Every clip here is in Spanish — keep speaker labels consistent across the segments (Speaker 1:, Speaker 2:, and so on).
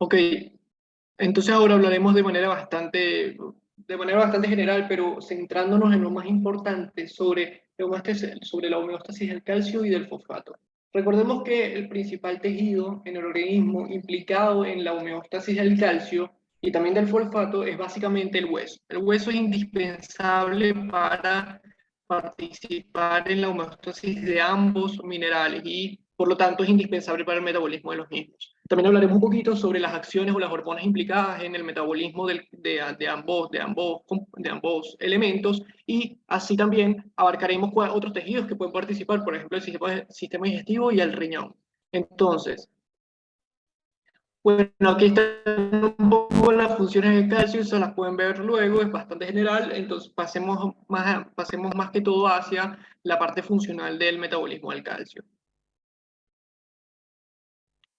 Speaker 1: Ok, entonces ahora hablaremos de manera bastante general, pero centrándonos en lo más importante sobre la homeostasis del calcio y del fosfato. Recordemos que el principal tejido en el organismo implicado en la homeostasis del calcio y también del fosfato es básicamente el hueso. El hueso es indispensable para participar en la homeostasis de ambos minerales y por lo tanto es indispensable para el metabolismo de los mismos. También hablaremos un poquito sobre las acciones o las hormonas implicadas en el metabolismo de ambos elementos y así también abarcaremos otros tejidos que pueden participar, por ejemplo, el sistema digestivo y el riñón. Entonces, bueno, aquí están un poco las funciones del calcio, se las pueden ver luego, es bastante general, entonces pasemos más que todo hacia la parte funcional del metabolismo del calcio.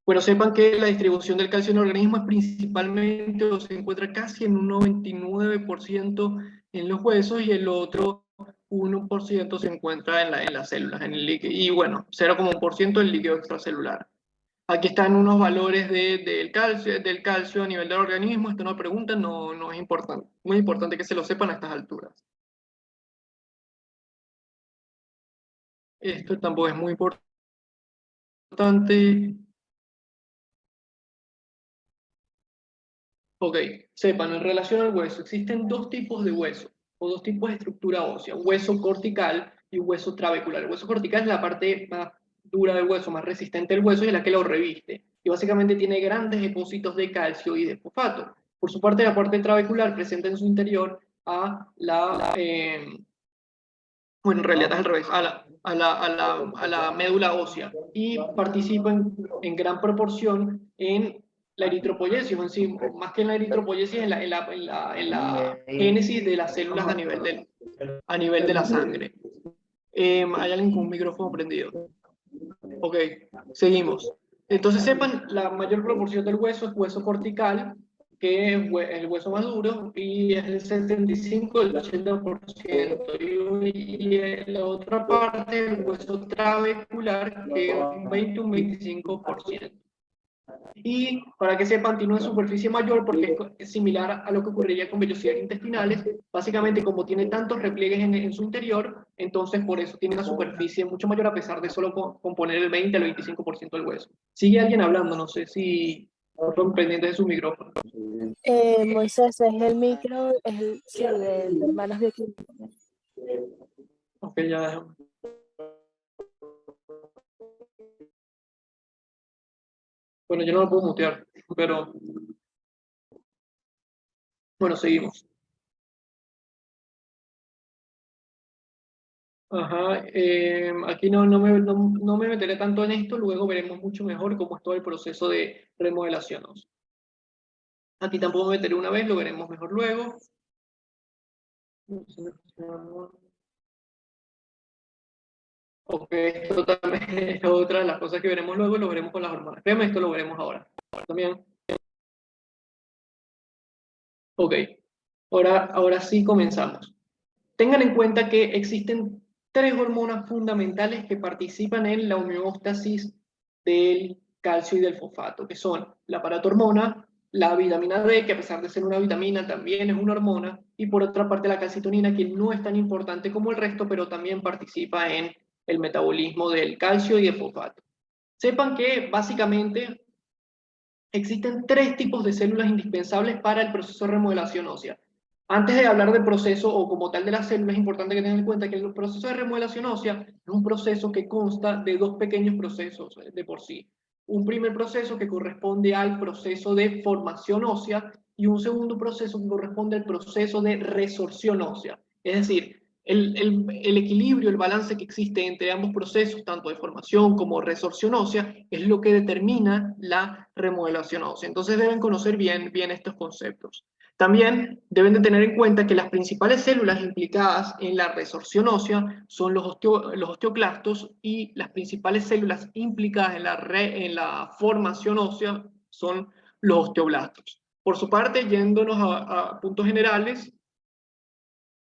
Speaker 1: Bueno, sepan que la distribución del calcio en el organismo es principalmente o se encuentra casi en un 99% en los huesos y el otro 1% se encuentra en las células, en el líquido, y bueno, 0,1% en líquido extracelular. Aquí están unos valores del calcio a nivel del organismo. Esto no pregunta, no es importante. Muy importante que se lo sepan a estas alturas. Esto tampoco es muy importante. Ok, sepan, en relación al hueso, existen dos tipos de hueso o dos tipos de estructura ósea, hueso cortical y hueso trabecular. El hueso cortical es la parte más dura del hueso, más resistente del hueso y es la que lo reviste. Y básicamente tiene grandes depósitos de calcio y de fosfato. Por su parte, la parte trabecular presenta en su interior bueno, en realidad es al revés, a la médula ósea y participa en gran proporción en la eritropoyesis, o en sí, más que en la eritropoyesis, en la génesis de las células a nivel de la sangre. Hay alguien con un micrófono prendido. Ok, seguimos. Entonces sepan, la mayor proporción del hueso es hueso cortical, que es el hueso más duro, y es el 75 al 80%. Y la otra parte, el hueso trabecular, que es un 20, un 25%. Y para que sepan, tiene una superficie mayor porque es similar a lo que ocurriría con vellosidades intestinales. Básicamente, como tiene tantos repliegues en su interior, entonces por eso tiene una superficie mucho mayor a pesar de solo componer el 20 al 25% del hueso. Sigue alguien hablando, no sé si son pendientes de su micrófono.
Speaker 2: Moisés, es el micro, sí, de hermanos bioquímicos.
Speaker 1: Ok, ya déjame. Bueno, yo no lo puedo mutear, pero bueno, seguimos. Ajá, aquí no me meteré tanto en esto, luego veremos mucho mejor cómo es todo el proceso de remodelación. Aquí tampoco me meteré una vez, lo veremos mejor luego. Ok, esto también es otra de las cosas que veremos luego, lo veremos con las hormonas. Créeme, esto lo veremos ahora. También. Ok, ahora sí comenzamos. Tengan en cuenta que existen tres hormonas fundamentales que participan en la homeostasis del calcio y del fosfato, que son la paratormona, la vitamina D, que a pesar de ser una vitamina también es una hormona, y por otra parte la calcitonina, que no es tan importante como el resto, pero también participa en el metabolismo del calcio y del fosfato. Sepan que básicamente existen tres tipos de células indispensables para el proceso de remodelación ósea. Antes de hablar del proceso o como tal de las células, es importante que tengan en cuenta que el proceso de remodelación ósea es un proceso que consta de dos pequeños procesos de por sí. Un primer proceso que corresponde al proceso de formación ósea y un segundo proceso que corresponde al proceso de resorción ósea. Es decir, el equilibrio, el balance que existe entre ambos procesos, tanto de formación como resorción ósea, es lo que determina la remodelación ósea. Entonces deben conocer bien estos conceptos. También deben de tener en cuenta que las principales células implicadas en la resorción ósea son los osteoclastos y las principales células implicadas en la formación ósea son los osteoblastos. Por su parte, yéndonos a puntos generales,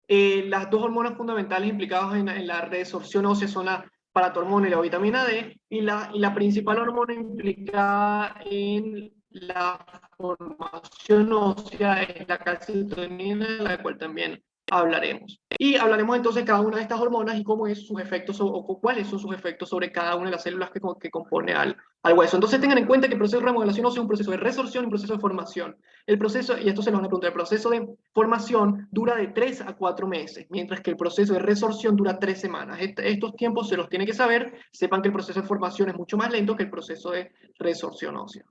Speaker 1: las dos hormonas fundamentales implicadas en la resorción ósea son la paratormona y la vitamina D, y la principal hormona implicada en la formación ósea es la calcitonina, de la cual también hablaremos. Y hablaremos entonces de cada una de estas hormonas y cómo es sus efectos o cuáles son sus efectos sobre cada una de las células que compone al hueso. Entonces tengan en cuenta que el proceso de remodelación ósea es un proceso de resorción y un proceso de formación. El proceso, y esto se lo van a preguntar, el proceso de formación dura de 3 a 4 meses, mientras que el proceso de resorción dura 3 semanas. Estos tiempos se los tienen que saber, sepan que el proceso de formación es mucho más lento que el proceso de resorción ósea.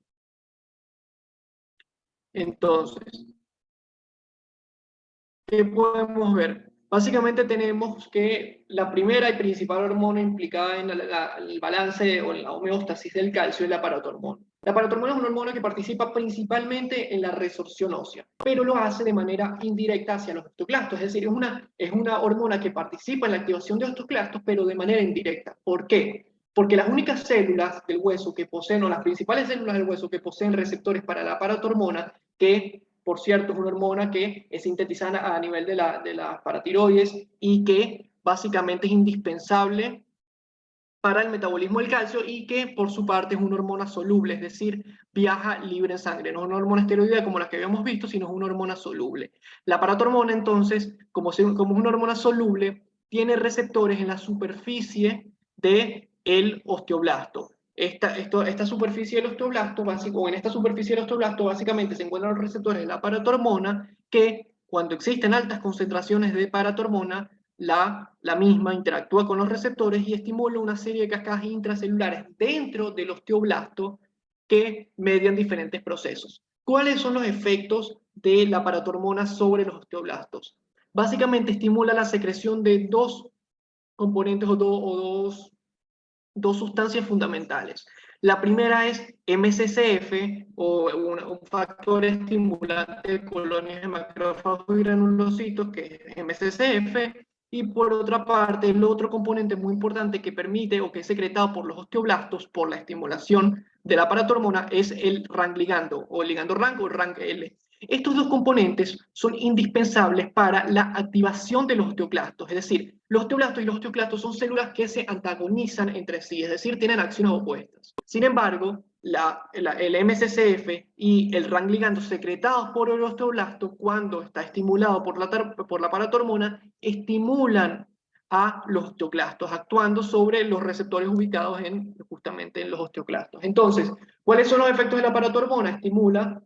Speaker 1: Entonces, ¿qué podemos ver? Básicamente tenemos que la primera y principal hormona implicada en el balance o en la homeostasis del calcio es la paratormona. La paratormona es una hormona que participa principalmente en la resorción ósea, pero lo hace de manera indirecta hacia los osteoclastos, es decir, es una hormona que participa en la activación de osteoclastos, pero de manera indirecta. ¿Por qué? Porque las únicas células del hueso que poseen, o las principales células del hueso que poseen receptores para la paratormona, que por cierto, es una hormona que es sintetizada a nivel de la paratiroides y que básicamente es indispensable para el metabolismo del calcio y que por su parte es una hormona soluble, es decir, viaja libre en sangre. No es una hormona esteroidea como la que habíamos visto, sino es una hormona soluble. La paratormona, entonces, como es una hormona soluble, tiene receptores en la superficie del osteoblasto. Esta superficie del osteoblasto, o en esta superficie del osteoblasto, básicamente se encuentran los receptores de la paratormona que, cuando existen altas concentraciones de paratormona, la misma interactúa con los receptores y estimula una serie de cascadas intracelulares dentro del osteoblasto que median diferentes procesos. ¿Cuáles son los efectos de la paratormona sobre los osteoblastos? Básicamente estimula la secreción de dos componentes o dos sustancias fundamentales. La primera es MCCF, o un factor estimulante de colonias de macrófagos y granulocitos, que es MCCF, y por otra parte, el otro componente muy importante que permite o que es secretado por los osteoblastos por la estimulación de la paratormona es el RANG ligando, o el ligando RANG o RANG L. Estos dos componentes son indispensables para la activación de los osteoclastos, es decir, los osteoblastos y los osteoclastos son células que se antagonizan entre sí, es decir, tienen acciones opuestas. Sin embargo, el MCCF y el RANG ligando secretados por el osteoblasto, cuando está estimulado por la paratormona, estimulan a los osteoclastos, actuando sobre los receptores ubicados justamente en los osteoclastos. Entonces, ¿cuáles son los efectos de la paratormona? Estimula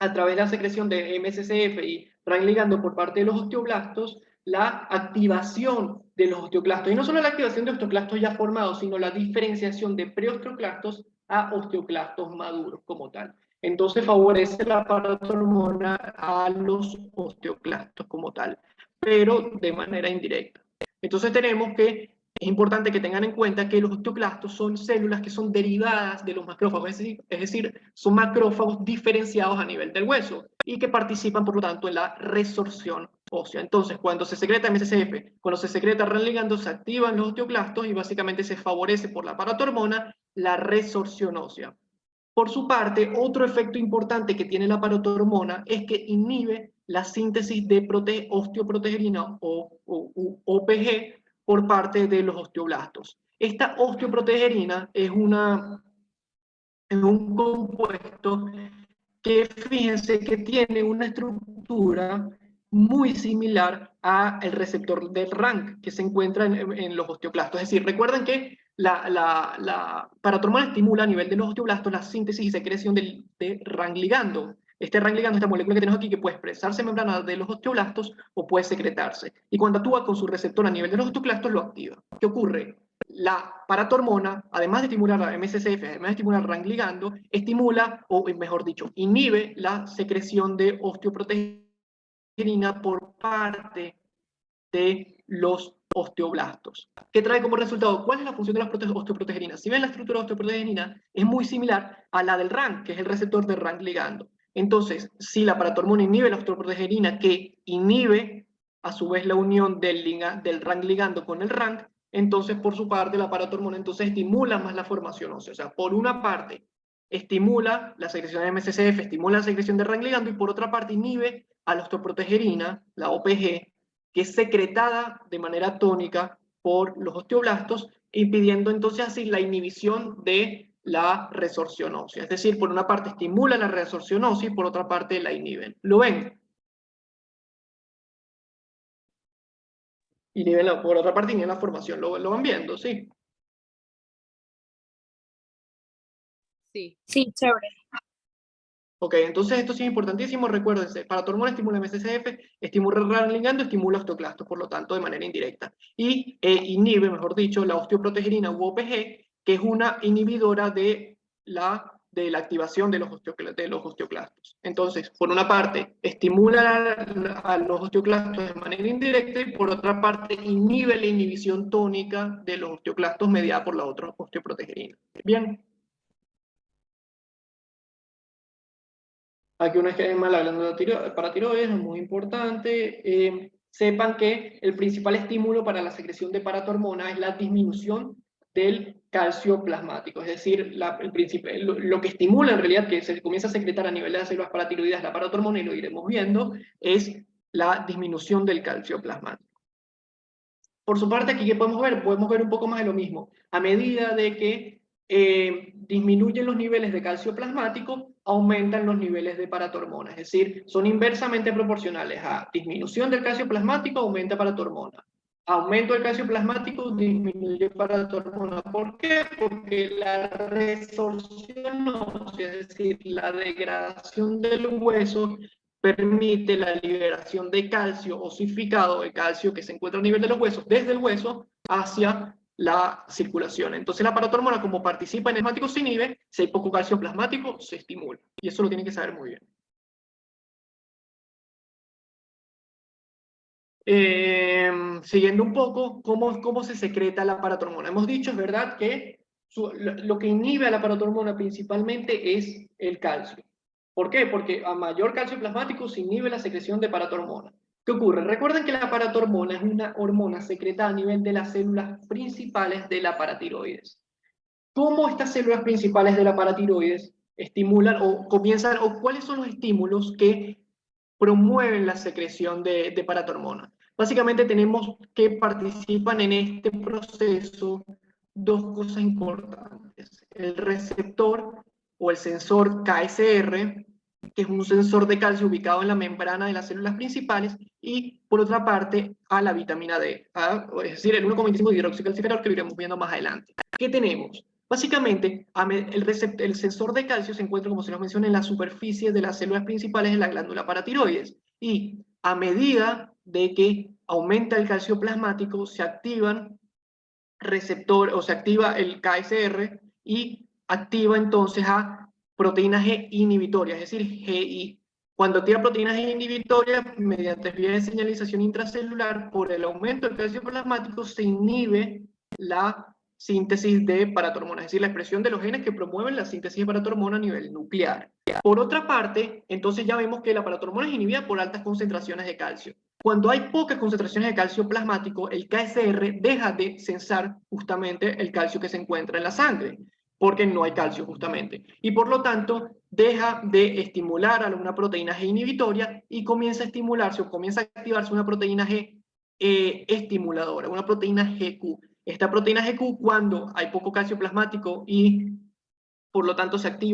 Speaker 1: a través de la secreción de MCCF y RANG ligando por parte de los osteoblastos, la activación de los osteoclastos. Y no solo la activación de osteoclastos ya formados, sino la diferenciación de preosteoclastos a osteoclastos maduros como tal. Entonces favorece la paratormona a los osteoclastos como tal, pero de manera indirecta. Entonces tenemos que es importante que tengan en cuenta que los osteoclastos son células que son derivadas de los macrófagos, es decir, son macrófagos diferenciados a nivel del hueso y que participan, por lo tanto, en la resorción ósea. Entonces, cuando se secreta MCCF, cuando se secreta RANG ligando, se activan los osteoclastos y básicamente se favorece por la paratormona la resorción ósea. Por su parte, otro efecto importante que tiene la paratormona es que inhibe la síntesis de osteoprotegerina o OPG por parte de los osteoblastos. Esta osteoprotegerina es un compuesto que fíjense que tiene una estructura muy similar al receptor del RANG que se encuentra en los osteoclastos. Es decir, recuerden que la paratormona estimula a nivel de los osteoblastos la síntesis y secreción de RANG ligando. Este RANG ligando, esta molécula que tenemos aquí, que puede expresarse en membrana de los osteoblastos o puede secretarse. Y cuando actúa con su receptor a nivel de los osteoclastos, lo activa. ¿Qué ocurre? La paratormona, además de estimular la MCCF, además de estimular RANG ligando, estimula, o mejor dicho, inhibe la secreción de osteoprotegerina por parte de los osteoblastos. ¿Qué trae como resultado? ¿Cuál es la función de las osteoprotegerinas? Si ven, la estructura de osteoprotegerina es muy similar a la del RANG, que es el receptor de RANG ligando. Entonces, si la paratormona inhibe la osteoprotegerina, que inhibe a su vez la unión del RANG ligando con el RANG, entonces por su parte la paratormona entonces estimula más la formación ósea. O sea, por una parte estimula la secreción de MCCF, estimula la secreción de RANG ligando y por otra parte inhibe a la osteoprotegerina, la OPG, que es secretada de manera tónica por los osteoblastos, impidiendo entonces así la inhibición de la resorción ósea. Es decir, por una parte estimulan la resorción ósea y por otra parte la inhiben. ¿Lo ven? Inhiben por otra parte inhiben la formación. ¿Lo van viendo? Sí.
Speaker 2: Sí. Sí, chévere.
Speaker 1: Ok, entonces esto sí es importantísimo, recuérdense, paratormona estimula MCCF, estimula ligando, estimula osteoclastos, por lo tanto de manera indirecta. Y inhibe, mejor dicho, la osteoprotegerina u OPG, que es una inhibidora de la activación de los osteoclastos. Entonces, por una parte, estimula a los osteoclastos de manera indirecta y por otra parte, inhibe la inhibición tónica de los osteoclastos mediada por la otra osteoprotegerina. Bien. Aquí un esquema de la glándula paratiroides es muy importante. Sepan que el principal estímulo para la secreción de paratormona es la disminución del calcio plasmático, es decir, lo que estimula en realidad que se comienza a secretar a nivel de las células paratiroides la paratormona, y lo iremos viendo, es la disminución del calcio plasmático. Por su parte, aquí ¿qué podemos ver? Podemos ver un poco más de lo mismo. A medida de que disminuyen los niveles de calcio plasmático, aumentan los niveles de paratormona. Es decir, son inversamente proporcionales a disminución del calcio plasmático, aumenta paratormona. Aumento del calcio plasmático, disminuye paratormona. ¿Por qué? Porque la resorción ósea, es decir, la degradación del hueso, permite la liberación de calcio osificado, el calcio que se encuentra a nivel de los huesos, desde el hueso hacia la circulación. Entonces la paratormona, como participa en el plasmático, se inhibe, si hay poco calcio plasmático, se estimula. Y eso lo tienen que saber muy bien. Siguiendo un poco, ¿cómo se secreta la paratormona? Hemos dicho, es verdad, que lo que inhibe a la paratormona principalmente es el calcio. ¿Por qué? Porque a mayor calcio plasmático se inhibe la secreción de paratormona. ¿Qué ocurre? Recuerden que la paratormona es una hormona secretada a nivel de las células principales de la paratiroides. ¿Cómo estas células principales de la paratiroides estimulan o comienzan, o cuáles son los estímulos que promueven la secreción de paratormona? Básicamente tenemos que participan en este proceso dos cosas importantes. El receptor o el sensor KSR, que es un sensor de calcio ubicado en la membrana de las células principales, y por otra parte a la vitamina D, es decir, el 1,25 hidroxicalciferol, que lo iremos viendo más adelante. ¿Qué tenemos? Básicamente, el sensor de calcio se encuentra, como se los mencioné, en la superficie de las células principales de la glándula paratiroides, y a medida de que aumenta el calcio plasmático, se activan receptor, o se activa el KSR y activa entonces a proteína G inhibitoria, es decir, GI. Cuando activa proteínas G inhibitorias, mediante vía de señalización intracelular, por el aumento del calcio plasmático, se inhibe la síntesis de paratormona, es decir, la expresión de los genes que promueven la síntesis de paratormona a nivel nuclear. Por otra parte, entonces ya vemos que la paratormona es inhibida por altas concentraciones de calcio. Cuando hay pocas concentraciones de calcio plasmático, el KSR deja de sensar justamente el calcio que se encuentra en la sangre, porque no hay calcio justamente. Y por lo tanto, deja de estimular a una proteína G inhibitoria y comienza a estimularse o comienza a activarse una proteína G estimuladora, una proteína GQ. Esta proteína GQ, cuando hay poco calcio plasmático y por lo tanto se activa